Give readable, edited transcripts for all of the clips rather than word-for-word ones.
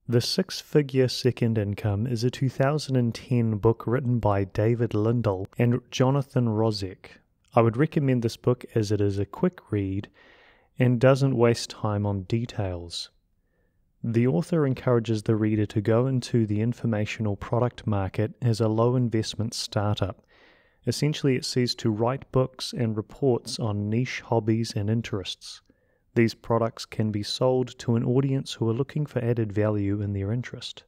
The Six-Figure Second Income is a 2010 book written by David Lindahl and Jonathan Rozek. I would recommend this book as it is a quick read and doesn't waste time on details. The author encourages the reader to go into the informational product market as a low-investment startup. Essentially, it says to write books and reports on niche hobbies and interests. These products can be sold to an audience who are looking for added value in their interest.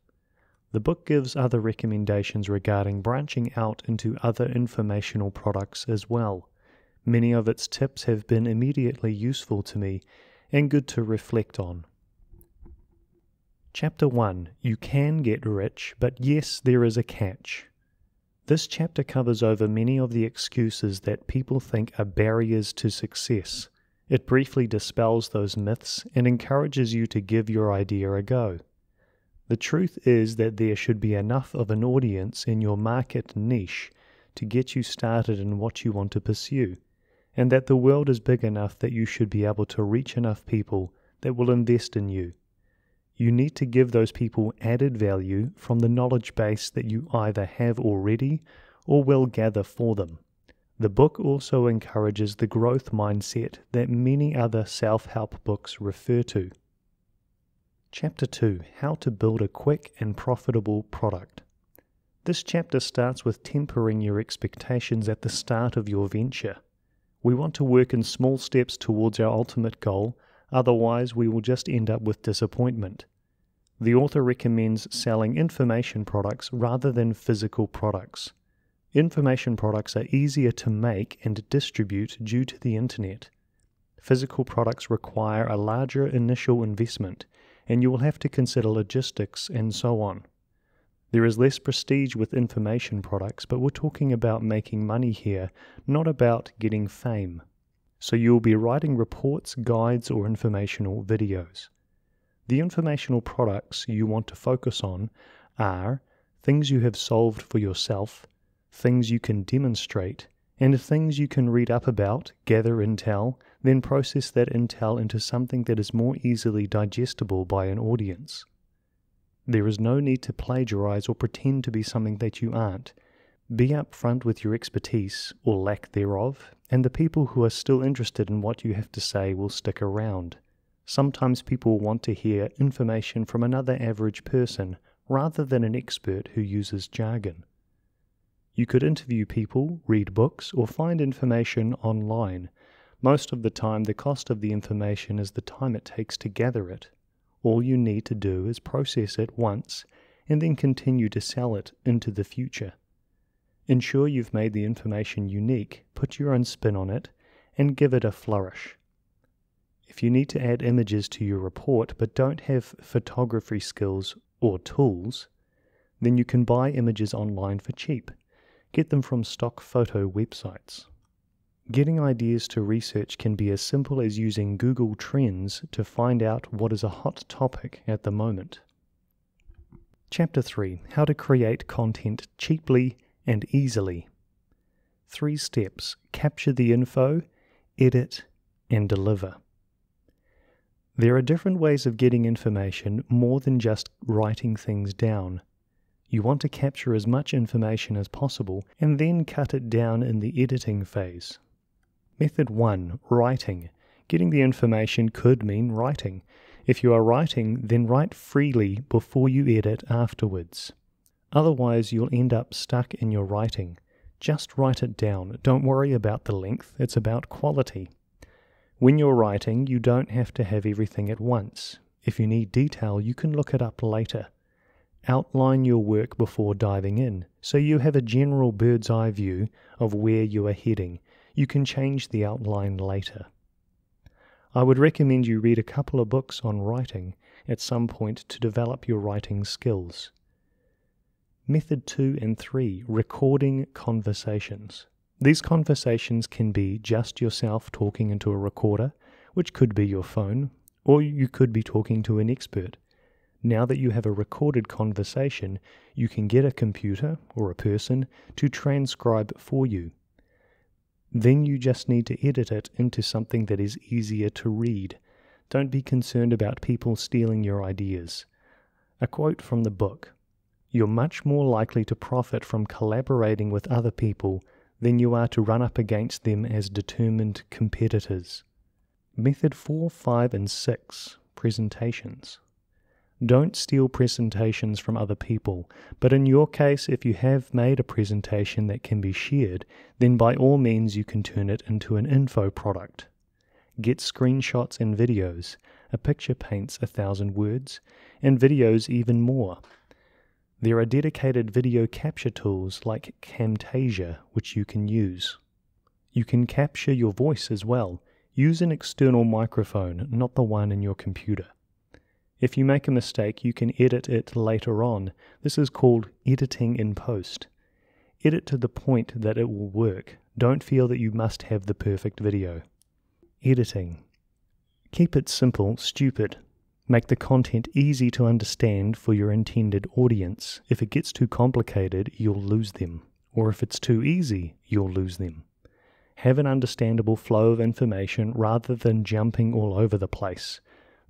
The book gives other recommendations regarding branching out into other informational products as well. Many of its tips have been immediately useful to me and good to reflect on. Chapter 1. You can get rich, but yes, there is a catch. This chapter covers over many of the excuses that people think are barriers to success. It briefly dispels those myths and encourages you to give your idea a go. The truth is that there should be enough of an audience in your market niche to get you started in what you want to pursue, and that the world is big enough that you should be able to reach enough people that will invest in you. You need to give those people added value from the knowledge base that you either have already or will gather for them. The book also encourages the growth mindset that many other self-help books refer to. Chapter 2. How to build a quick and profitable product. This chapter starts with tempering your expectations at the start of your venture. We want to work in small steps towards our ultimate goal, otherwise we will just end up with disappointment. The author recommends selling information products rather than physical products. Information products are easier to make and distribute due to the internet. Physical products require a larger initial investment, and you will have to consider logistics and so on. There is less prestige with information products, but we're talking about making money here, not about getting fame. So you will be writing reports, guides, or informational videos. The informational products you want to focus on are things you have solved for yourself, things you can demonstrate, and things you can read up about, gather intel, then process that intel into something that is more easily digestible by an audience. There is no need to plagiarize or pretend to be something that you aren't. Be upfront with your expertise, or lack thereof, and the people who are still interested in what you have to say will stick around. Sometimes people want to hear information from another average person rather than an expert who uses jargon. You could interview people, read books, or find information online. Most of the time, the cost of the information is the time it takes to gather it. All you need to do is process it once and then continue to sell it into the future. Ensure you've made the information unique, put your own spin on it, and give it a flourish. If you need to add images to your report but don't have photography skills or tools, then you can buy images online for cheap. Get them from stock photo websites. Getting ideas to research can be as simple as using Google Trends to find out what is a hot topic at the moment. Chapter 3. How to create content cheaply and easily. 3 steps. Capture the info, edit, and deliver. There are different ways of getting information more than just writing things down. You want to capture as much information as possible and then cut it down in the editing phase. Method 1. Writing. Getting the information could mean writing. If you are writing, then write freely before you edit afterwards. Otherwise, you'll end up stuck in your writing. Just write it down. Don't worry about the length. It's about quality. When you're writing, you don't have to have everything at once. If you need detail, you can look it up later. Outline your work before diving in, so you have a general bird's eye view of where you are heading. You can change the outline later. I would recommend you read a couple of books on writing at some point to develop your writing skills. Method 2 and 3. Recording conversations. These conversations can be just yourself talking into a recorder, which could be your phone, or you could be talking to an expert. Now that you have a recorded conversation, you can get a computer or a person to transcribe for you. Then you just need to edit it into something that is easier to read. Don't be concerned about people stealing your ideas. A quote from the book: "You're much more likely to profit from collaborating with other people than you are to run up against them as determined competitors." Method 4, 5, and 6. Presentations. Don't steal presentations from other people, but in your case, if you have made a presentation that can be shared, then by all means you can turn it into an info product. Get screenshots and videos. A picture paints 1,000 words, and videos even more. There are dedicated video capture tools like Camtasia which you can use. You can capture your voice as well. Use an external microphone, not the one in your computer. If you make a mistake, you can edit it later on. This is called editing in post. Edit to the point that it will work. Don't feel that you must have the perfect video. Editing. Keep it simple, stupid. Make the content easy to understand for your intended audience. If it gets too complicated, you'll lose them. Or if it's too easy, you'll lose them. Have an understandable flow of information rather than jumping all over the place.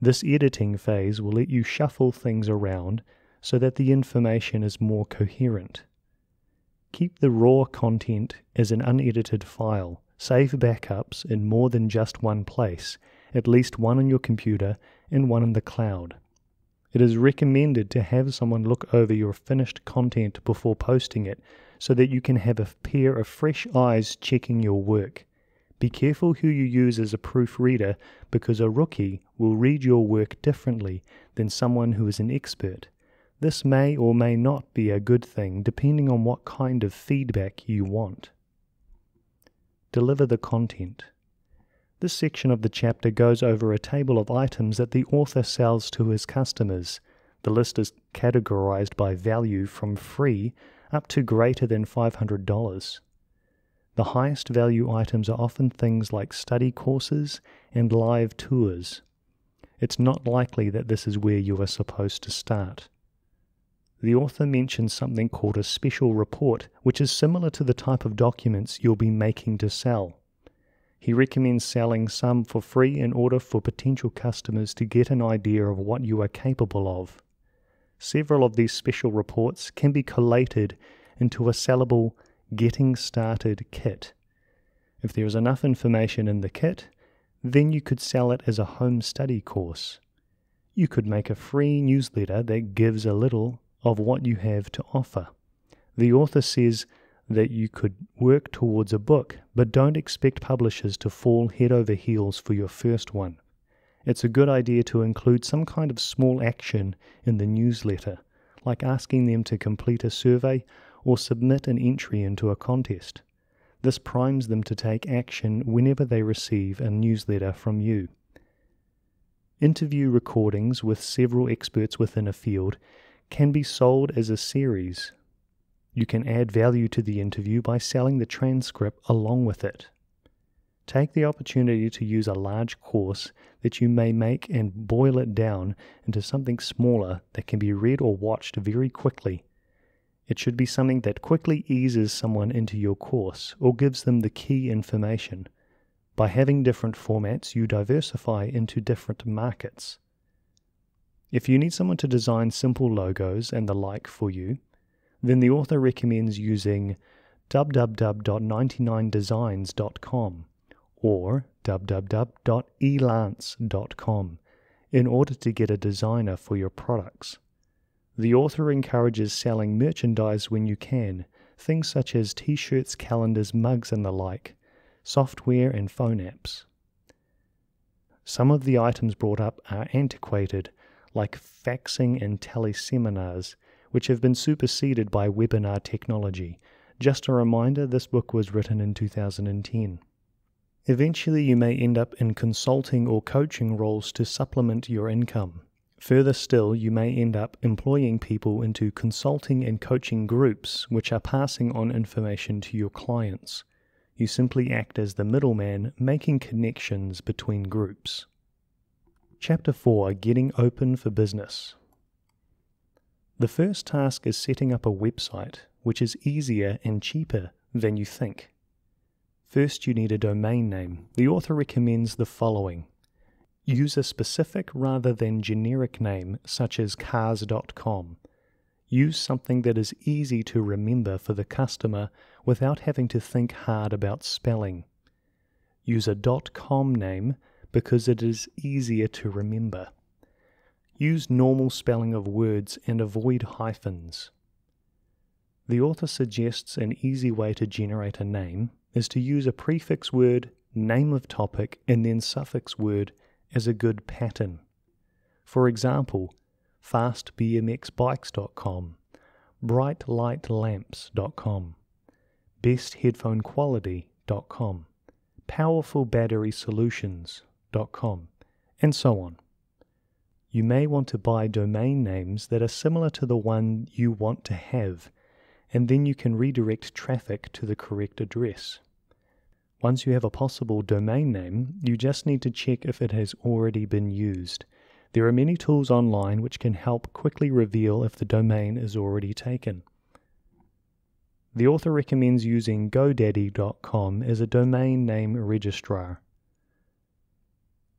This editing phase will let you shuffle things around so that the information is more coherent. Keep the raw content as an unedited file. Save backups in more than just one place, at least one on your computer and one in the cloud. It is recommended to have someone look over your finished content before posting it so that you can have a pair of fresh eyes checking your work. Be careful who you use as a proofreader, because a rookie will read your work differently than someone who is an expert. This may or may not be a good thing depending on what kind of feedback you want. Deliver the content. This section of the chapter goes over a table of items that the author sells to his customers. The list is categorized by value from free up to greater than $500. The highest value items are often things like study courses and live tours. It's not likely that this is where you are supposed to start. The author mentions something called a special report, which is similar to the type of documents you'll be making to sell. He recommends selling some for free in order for potential customers to get an idea of what you are capable of. Several of these special reports can be collated into a sellable Getting Started kit. If there is enough information in the kit, then you could sell it as a home study course. You could make a free newsletter that gives a little of what you have to offer. The author says that you could work towards a book, but don't expect publishers to fall head over heels for your first one. It's a good idea to include some kind of small action in the newsletter, like asking them to complete a survey or submit an entry into a contest. This primes them to take action whenever they receive a newsletter from you. Interview recordings with several experts within a field can be sold as a series. You can add value to the interview by selling the transcript along with it. Take the opportunity to use a large course that you may make and boil it down into something smaller that can be read or watched very quickly. It should be something that quickly eases someone into your course or gives them the key information. By having different formats, you diversify into different markets. If you need someone to design simple logos and the like for you, then the author recommends using www.99designs.com or www.elance.com in order to get a designer for your products. The author encourages selling merchandise when you can, things such as t-shirts, calendars, mugs, and the like, software and phone apps. Some of the items brought up are antiquated, like faxing and teleseminars, which have been superseded by webinar technology. Just a reminder, this book was written in 2010. Eventually you may end up in consulting or coaching roles to supplement your income. Further still, you may end up employing people into consulting and coaching groups which are passing on information to your clients. You simply act as the middleman, making connections between groups. Chapter 4. Getting Open for Business. The first task is setting up a website, which is easier and cheaper than you think. First, you need a domain name. The author recommends the following. Use a specific rather than generic name such as cars.com. Use something that is easy to remember for the customer without having to think hard about spelling. Use a .com name because it is easier to remember. Use normal spelling of words and avoid hyphens. The author suggests an easy way to generate a name is to use a prefix word, name of topic, and then suffix word as a good pattern. For example, fastbmxbikes.com, brightlightlamps.com, bestheadphonequality.com, powerfulbatterysolutions.com, and so on. You may want to buy domain names that are similar to the one you want to have, and then you can redirect traffic to the correct address. Once you have a possible domain name, you just need to check if it has already been used. There are many tools online which can help quickly reveal if the domain is already taken. The author recommends using GoDaddy.com as a domain name registrar.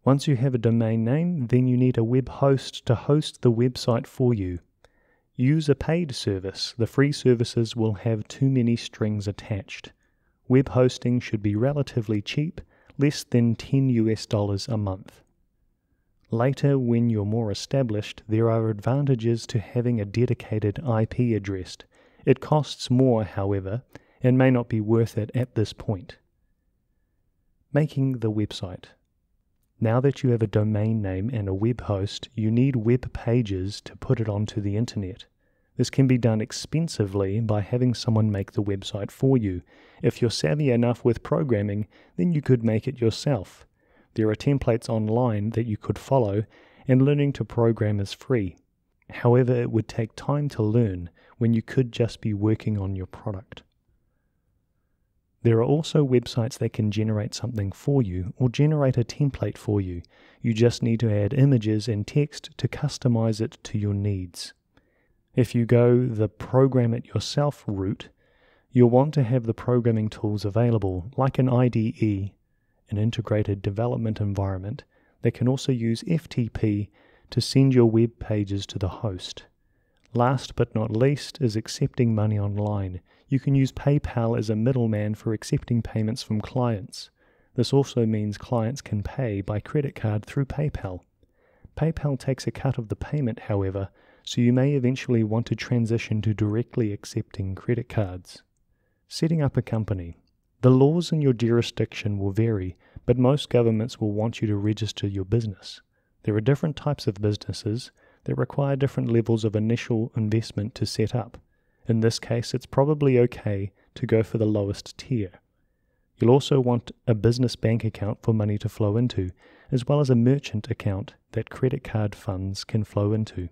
Once you have a domain name, then you need a web host to host the website for you. Use a paid service. The free services will have too many strings attached. Web hosting should be relatively cheap, less than $10 a month. Later, when you're more established, there are advantages to having a dedicated IP address. It costs more, however, and may not be worth it at this point. Making the website. Now that you have a domain name and a web host, you need web pages to put it onto the internet. This can be done expensively by having someone make the website for you. If you're savvy enough with programming, then you could make it yourself. There are templates online that you could follow, and learning to program is free. However, it would take time to learn when you could just be working on your product. There are also websites that can generate something for you or generate a template for you. You just need to add images and text to customize it to your needs. If you go the program it yourself route, you'll want to have the programming tools available, like an IDE, an integrated development environment, that can also use FTP to send your web pages to the host. Last but not least is accepting money online. You can use PayPal as a middleman for accepting payments from clients. This also means clients can pay by credit card through PayPal. PayPal takes a cut of the payment, however, so you may eventually want to transition to directly accepting credit cards. Setting up a company. The laws in your jurisdiction will vary, but most governments will want you to register your business. There are different types of businesses that require different levels of initial investment to set up. In this case, it's probably okay to go for the lowest tier. You'll also want a business bank account for money to flow into, as well as a merchant account that credit card funds can flow into.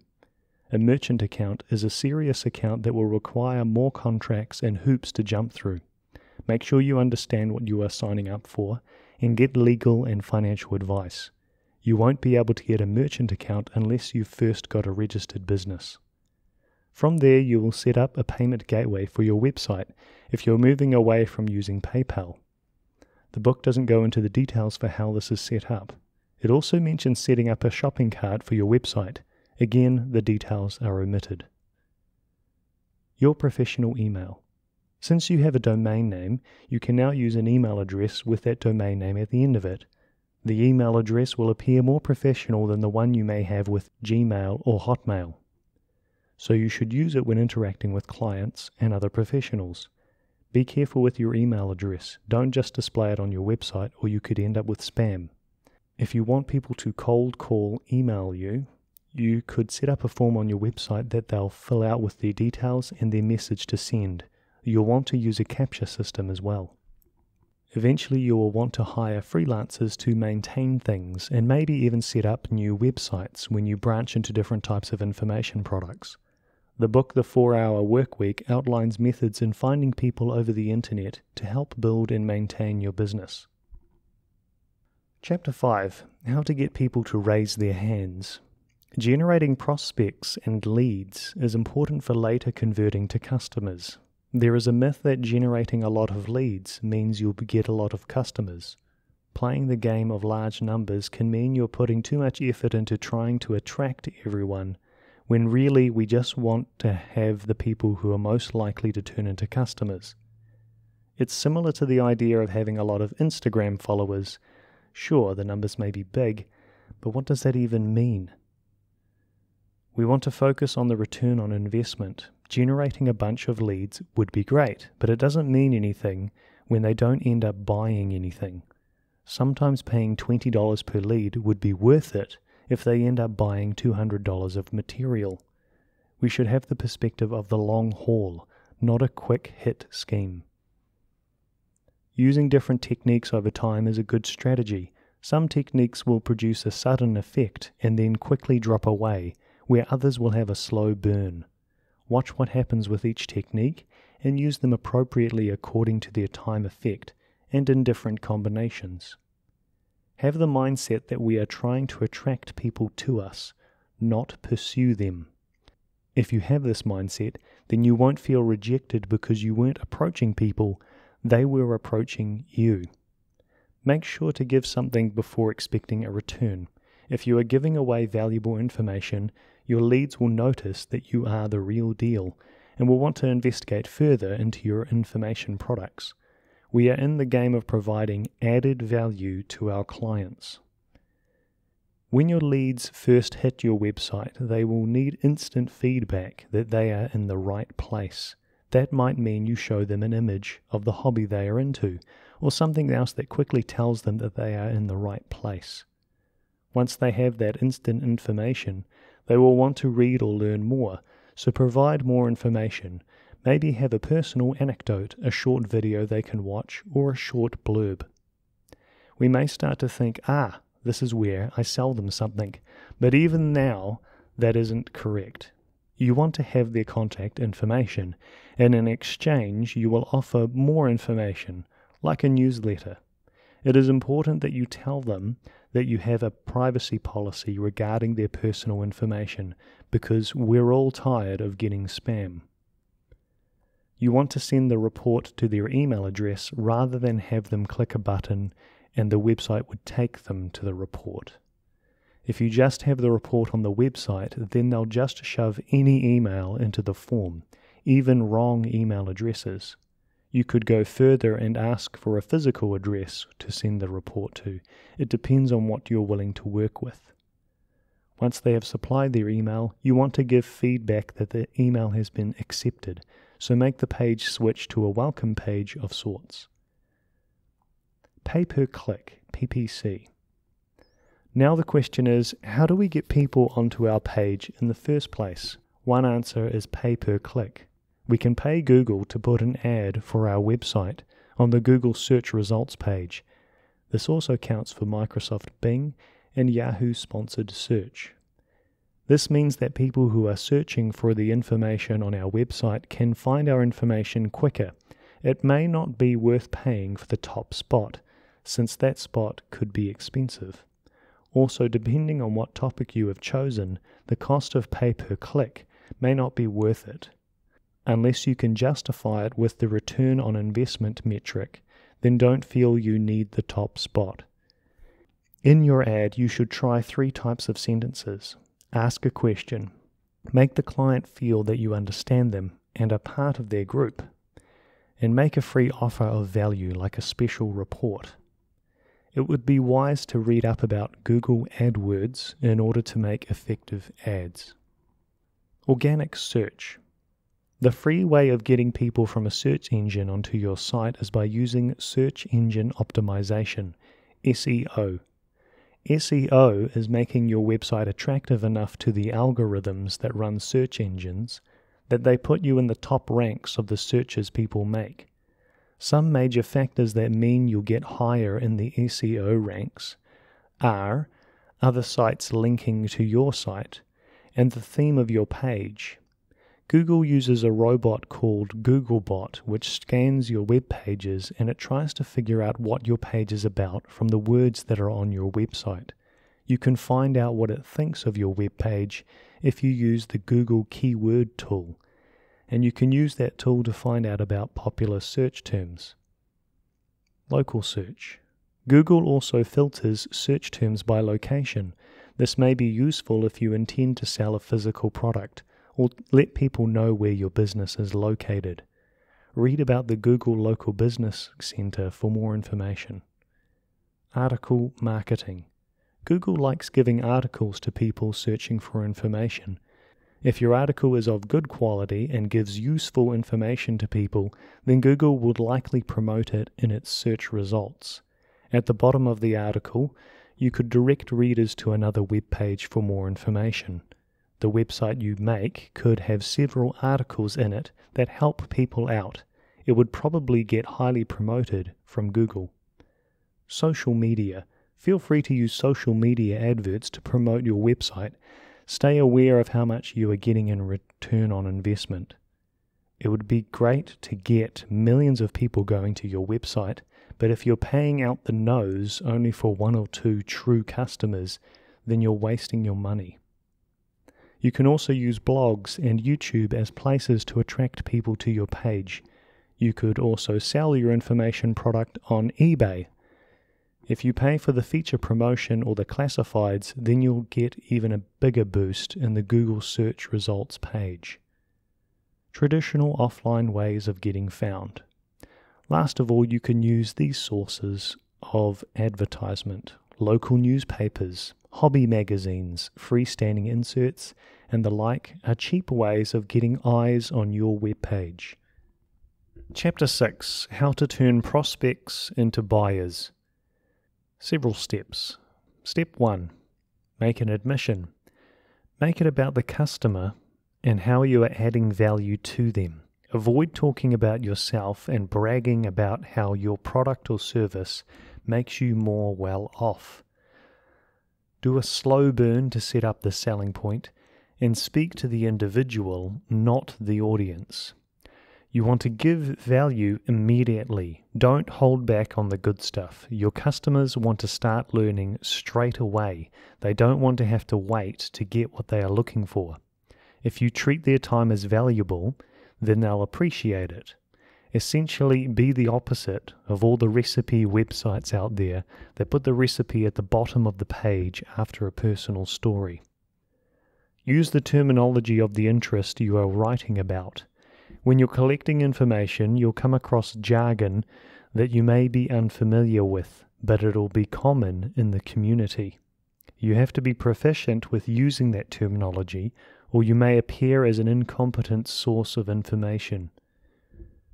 A merchant account is a serious account that will require more contracts and hoops to jump through. Make sure you understand what you are signing up for and get legal and financial advice. You won't be able to get a merchant account unless you've first got a registered business. From there, you will set up a payment gateway for your website if you're moving away from using PayPal. The book doesn't go into the details for how this is set up. It also mentions setting up a shopping cart for your website. Again, the details are omitted. Your professional email. Since you have a domain name, you can now use an email address with that domain name at the end of it. The email address will appear more professional than the one you may have with Gmail or Hotmail. So you should use it when interacting with clients and other professionals. Be careful with your email address. Don't just display it on your website or you could end up with spam. If you want people to cold call email you, you could set up a form on your website that they'll fill out with their details and their message to send. You'll want to use a captcha system as well. Eventually you will want to hire freelancers to maintain things and maybe even set up new websites when you branch into different types of information products. The book The 4-Hour Workweek outlines methods in finding people over the internet to help build and maintain your business. Chapter 5. How to get people to raise their hands. Generating prospects and leads is important for later converting to customers. There is a myth that generating a lot of leads means you'll get a lot of customers. playing the game of large numbers can mean you're putting too much effort into trying to attract everyone, when really we just want to have the people who are most likely to turn into customers. It's similar to the idea of having a lot of Instagram followers. Sure, the numbers may be big, but what does that even mean? We want to focus on the return on investment. Generating a bunch of leads would be great, but it doesn't mean anything when they don't end up buying anything. Sometimes paying $20 per lead would be worth it if they end up buying $200 of material. We should have the perspective of the long haul, not a quick hit scheme. Using different techniques over time is a good strategy. Some techniques will produce a sudden effect and then quickly drop away, where others will have a slow burn. Watch what happens with each technique and use them appropriately according to their time effect and in different combinations. Have the mindset that we are trying to attract people to us, not pursue them. If you have this mindset, then you won't feel rejected because you weren't approaching people, they were approaching you. Make sure to give something before expecting a return. If you are giving away valuable information, your leads will notice that you are the real deal and will want to investigate further into your information products. We are in the game of providing added value to our clients. When your leads first hit your website, they will need instant feedback that they are in the right place. That might mean you show them an image of the hobby they are into, or something else that quickly tells them that they are in the right place. Once they have that instant information, they will want to read or learn more, so provide more information. Maybe have a personal anecdote, a short video they can watch, or a short blurb. We may start to think, this is where I sell them something, but even now, that isn't correct. You want to have their contact information, and in exchange you will offer more information, like a newsletter. It is important that you tell them that you have a privacy policy regarding their personal information, because we're all tired of getting spam. You want to send the report to their email address rather than have them click a button and the website would take them to the report. If you just have the report on the website, then they'll just shove any email into the form, even wrong email addresses. You could go further and ask for a physical address to send the report to. It depends on what you're willing to work with. Once they have supplied their email, you want to give feedback that the email has been accepted, so make the page switch to a welcome page of sorts. Pay per click, PPC. Now the question is, how do we get people onto our page in the first place? One answer is pay per click. We can pay Google to put an ad for our website on the Google search results page. This also counts for Microsoft Bing and Yahoo sponsored search. This means that people who are searching for the information on our website can find our information quicker. It may not be worth paying for the top spot, since that spot could be expensive. Also, depending on what topic you have chosen, the cost of pay per click may not be worth it. Unless you can justify it with the return on investment metric, then don't feel you need the top spot. In your ad, you should try 3 types of sentences. Ask a question. Make the client feel that you understand them and are part of their group. And make a free offer of value like a special report. It would be wise to read up about Google AdWords in order to make effective ads. Organic search. The free way of getting people from a search engine onto your site is by using search engine optimization, SEO. SEO is making your website attractive enough to the algorithms that run search engines that they put you in the top ranks of the searches people make. Some major factors that mean you'll get higher in the SEO ranks are other sites linking to your site and the theme of your page. Google uses a robot called Googlebot, which scans your web pages and it tries to figure out what your page is about from the words that are on your website. You can find out what it thinks of your web page if you use the Google Keyword tool, and you can use that tool to find out about popular search terms. Local search. Google also filters search terms by location. This may be useful if you intend to sell a physical product or let people know where your business is located. Read about the Google Local Business Center for more information. Article marketing. Google likes giving articles to people searching for information. If your article is of good quality and gives useful information to people, then Google would likely promote it in its search results. At the bottom of the article, you could direct readers to another web page for more information. The website you make could have several articles in it that help people out. It would probably get highly promoted from Google. Social media. Feel free to use social media adverts to promote your website. Stay aware of how much you are getting in return on investment. It would be great to get millions of people going to your website, but if you're paying out the nose only for 1 or 2 true customers, then you're wasting your money. You can also use blogs and YouTube as places to attract people to your page. You could also sell your information product on eBay. If you pay for the feature promotion or the classifieds, then you'll get even a bigger boost in the Google search results page. Traditional offline ways of getting found. Last of all, you can use these sources of advertisement: local newspapers, hobby magazines, freestanding inserts, and the like are cheap ways of getting eyes on your web page. Chapter 6. How to turn prospects into buyers. Several steps. Step 1. Make an admission. Make it about the customer and how you are adding value to them. Avoid talking about yourself and bragging about how your product or service makes you more well off. Do a slow burn to set up the selling point and speak to the individual, not the audience. You want to give value immediately. Don't hold back on the good stuff. Your customers want to start learning straight away. They don't want to have to wait to get what they are looking for. If you treat their time as valuable, then they'll appreciate it. Essentially, be the opposite of all the recipe websites out there that put the recipe at the bottom of the page after a personal story. Use the terminology of the interest you are writing about. When you're collecting information, you'll come across jargon that you may be unfamiliar with, but it'll be common in the community. You have to be proficient with using that terminology, or you may appear as an incompetent source of information.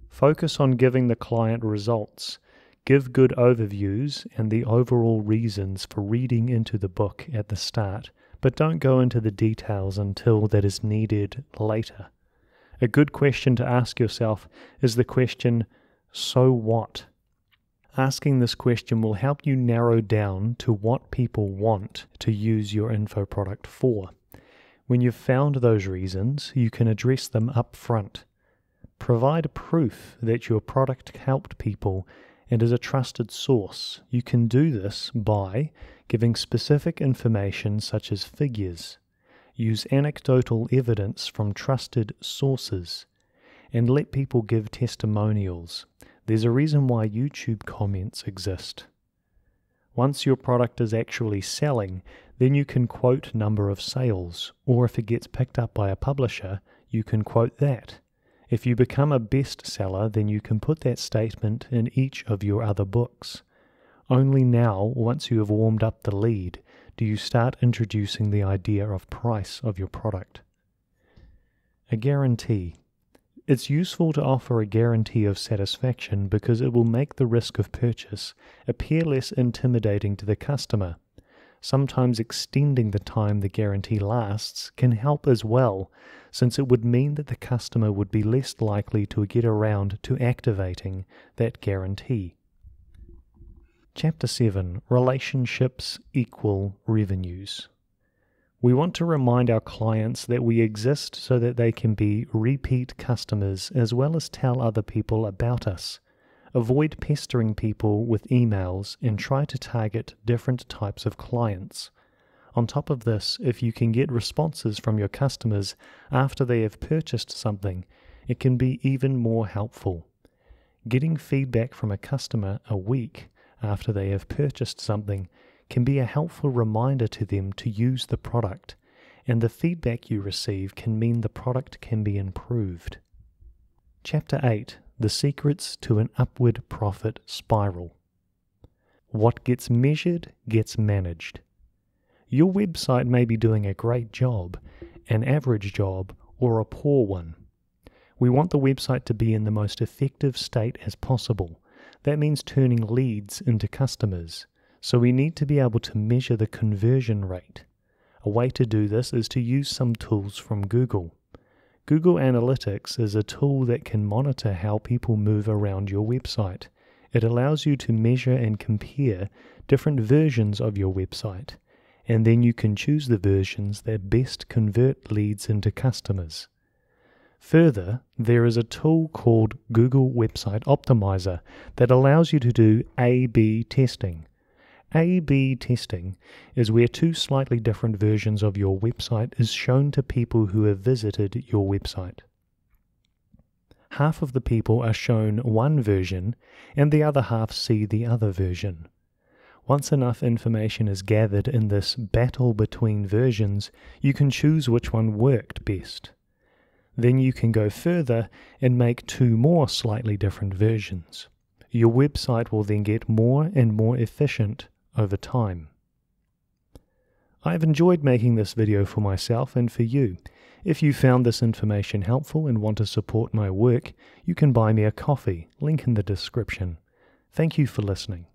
Focus on giving the client results. Give good overviews and the overall reasons for reading into the book at the start, but don't go into the details until that is needed later. A good question to ask yourself is the question, so what? Asking this question will help you narrow down to what people want to use your info product for. When you've found those reasons, you can address them up front. Provide proof that your product helped people and is a trusted source. You can do this by giving specific information such as figures. Use anecdotal evidence from trusted sources, and let people give testimonials. There's a reason why YouTube comments exist. Once your product is actually selling, then you can quote number of sales, or if it gets picked up by a publisher, you can quote that. If you become a bestseller, then you can put that statement in each of your other books. Only now, once you have warmed up the lead, do you start introducing the idea of price of your product. A guarantee. It's useful to offer a guarantee of satisfaction because it will make the risk of purchase appear less intimidating to the customer. Sometimes extending the time the guarantee lasts can help as well, since it would mean that the customer would be less likely to get around to activating that guarantee. Chapter 7. Relationships equal revenues. We want to remind our clients that we exist so that they can be repeat customers as well as tell other people about us. Avoid pestering people with emails and try to target different types of clients. On top of this, if you can get responses from your customers after they have purchased something, it can be even more helpful. Getting feedback from a customer a week after they have purchased something can be a helpful reminder to them to use the product, and the feedback you receive can mean the product can be improved. Chapter 8. The Secrets to an Upward Profit Spiral. What gets measured gets managed. Your website may be doing a great job, an average job, or a poor one. We want the website to be in the most effective state as possible. That means turning leads into customers, so we need to be able to measure the conversion rate. A way to do this is to use some tools from Google. Google Analytics is a tool that can monitor how people move around your website. It allows you to measure and compare different versions of your website, and then you can choose the versions that best convert leads into customers. Further, there is a tool called Google Website Optimizer that allows you to do A/B testing. A/B testing is where two slightly different versions of your website is shown to people who have visited your website. Half of the people are shown one version, and the other half see the other version. Once enough information is gathered in this battle between versions, you can choose which one worked best. Then you can go further and make two more slightly different versions. Your website will then get more and more efficient over time. I've enjoyed making this video for myself and for you. If you found this information helpful and want to support my work, you can buy me a coffee, link in the description. Thank you for listening.